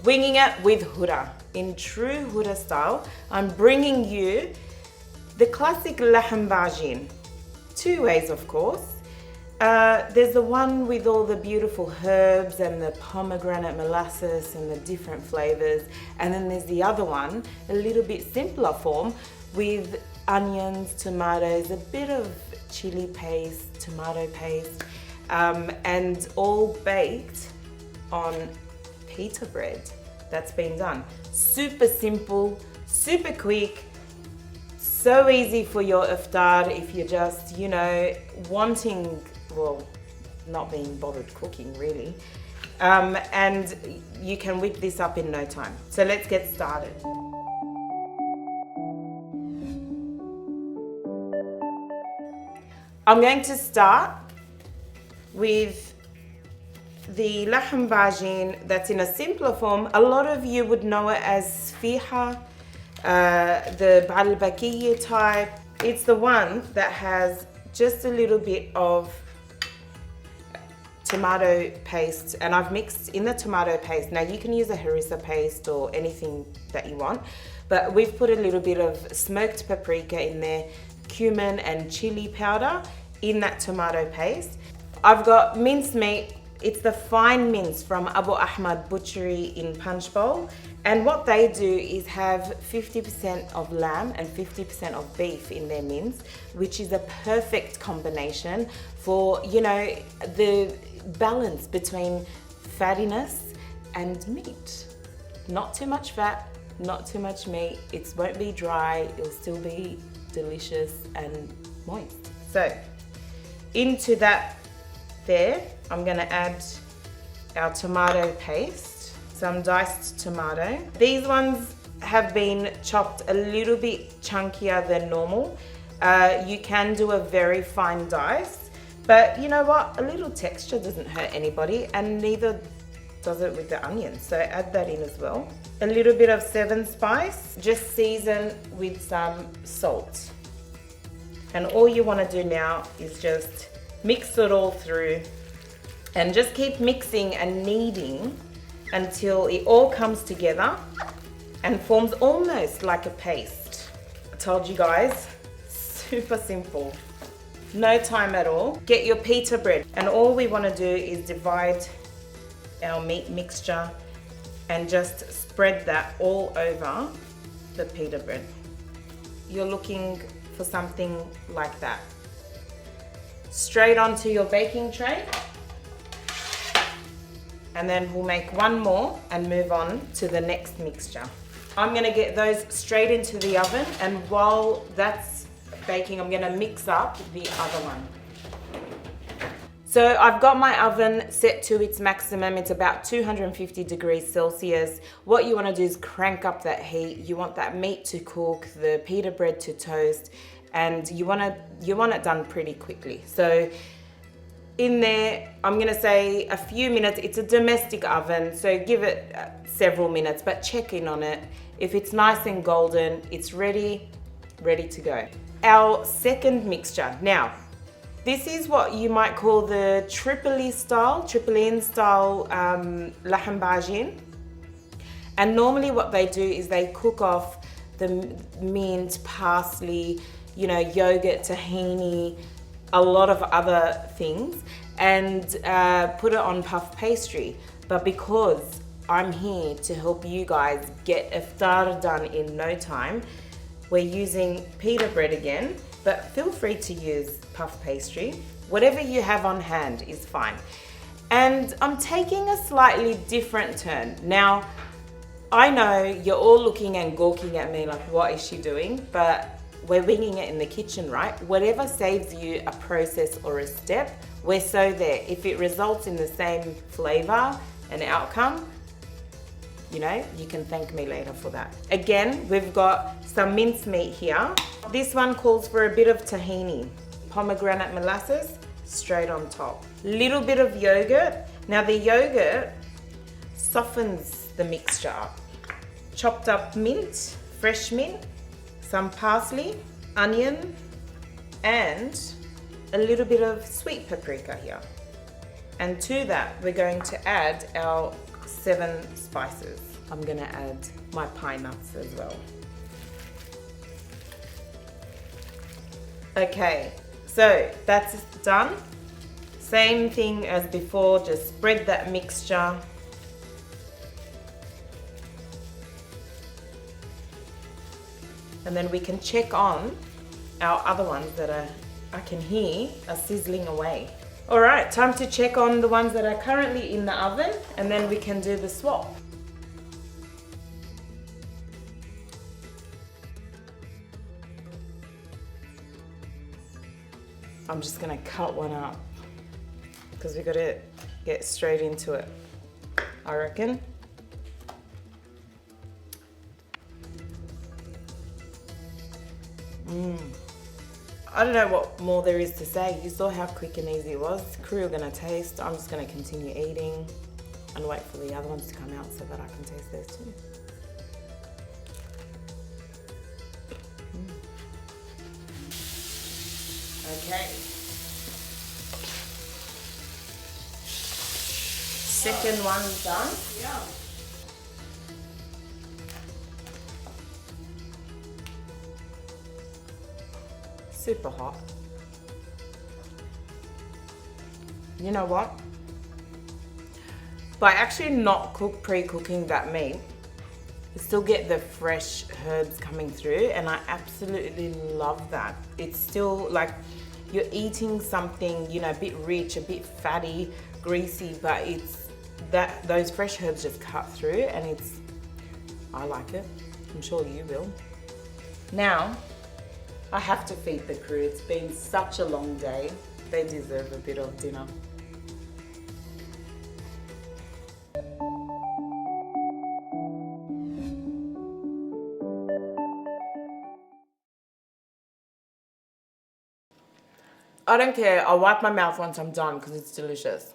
winging it with Hoda. In true Hoda style, I'm bringing you the classic Lahme bel Ageen. Two ways, of course. There's the one with all the beautiful herbs and the pomegranate molasses and the different flavors. And then there's the other one, a little bit simpler form with onions, tomatoes, a bit of chili paste, tomato paste, and all baked on pita bread that's been done. Super simple, super quick, so easy for your iftar if you're just, you know, wanting, well, not being bothered cooking really. And you can whip this up in no time. So let's get started. I'm going to start with the Lahme bel Ageen that's in a simpler form. A lot of you would know it as fiha, the balbakiya type. It's the one that has just a little bit of tomato paste, and I've mixed in the tomato paste. Now you can use a harissa paste or anything that you want, but we've put a little bit of smoked paprika in there, cumin and chili powder in that tomato paste. I've got minced meat. It's the fine mince from Abu Ahmad Butchery in Punch Bowl. And what they do is have 50% of lamb and 50% of beef in their mince, which is a perfect combination for, you know, the balance between fattiness and meat. Not too much fat, not too much meat. It won't be dry, it'll still be delicious and moist. So into that there, I'm gonna add our tomato paste, some diced tomato. These ones have been chopped a little bit chunkier than normal. You can do a very fine dice, but you know what? A little texture doesn't hurt anybody, and neither does it with the onions. So add that in as well. A little bit of 7 spice, just season with some salt. And all you wanna do now is just mix it all through and just keep mixing and kneading until it all comes together and forms almost like a paste. I told you guys, super simple. No time at all. Get your pita bread, and all we want to do is divide our meat mixture and just spread that all over the pita bread. You're looking for something like that. Straight onto your baking tray. And then we'll make one more and move on to the next mixture. I'm gonna get those straight into the oven, and while that's baking, I'm gonna mix up the other one. So I've got my oven set to its maximum. It's about 250 degrees Celsius. What you wanna do is crank up that heat. You want that meat to cook, the pita bread to toast, and you want it done pretty quickly. So in there, I'm gonna say a few minutes. It's a domestic oven, so give it several minutes, but check in on it. If it's nice and golden, it's ready to go. Our second mixture. Now, this is what you might call the Tripoli style Lahme bel Ageen. And normally what they do is they cook off the mint, parsley, you know, yogurt, tahini, a lot of other things, and put it on puff pastry. But because I'm here to help you guys get iftar done in no time, we're using pita bread again, but feel free to use puff pastry. Whatever you have on hand is fine. And I'm taking a slightly different turn. Now, I know you're all looking and gawking at me like, what is she doing? But we're winging it in the kitchen, right? Whatever saves you a process or a step, we're so there. If it results in the same flavor and outcome, you know, you can thank me later for that. Again, we've got some minced meat here. This one calls for a bit of tahini, pomegranate molasses, straight on top. Little bit of yogurt. Now the yogurt softens the mixture up. Chopped up mint, fresh mint, some parsley, onion, and a little bit of sweet paprika here. And to that, we're going to add our 7 spices. I'm gonna add my pine nuts as well. Okay, so that's done. Same thing as before, just spread that mixture. And then we can check on our other ones that I can hear are sizzling away. All right, time to check on the ones that are currently in the oven, and then we can do the swap. I'm just gonna cut one up because we gotta get straight into it, I reckon. I don't know what more there is to say. You saw how quick and easy it was. The crew are gonna taste. I'm just gonna continue eating and wait for the other ones to come out so that I can taste those too. Okay. Second one's done. Yeah. Super hot. You know what? By actually not pre-cooking that meat, you still get the fresh herbs coming through, and I absolutely love that. It's still like you're eating something, you know, a bit rich, a bit fatty, greasy, but it's that those fresh herbs just cut through, and I like it. I'm sure you will. Now, I have to feed the crew. It's been such a long day. They deserve a bit of dinner. I don't care. I'll wipe my mouth once I'm done because it's delicious.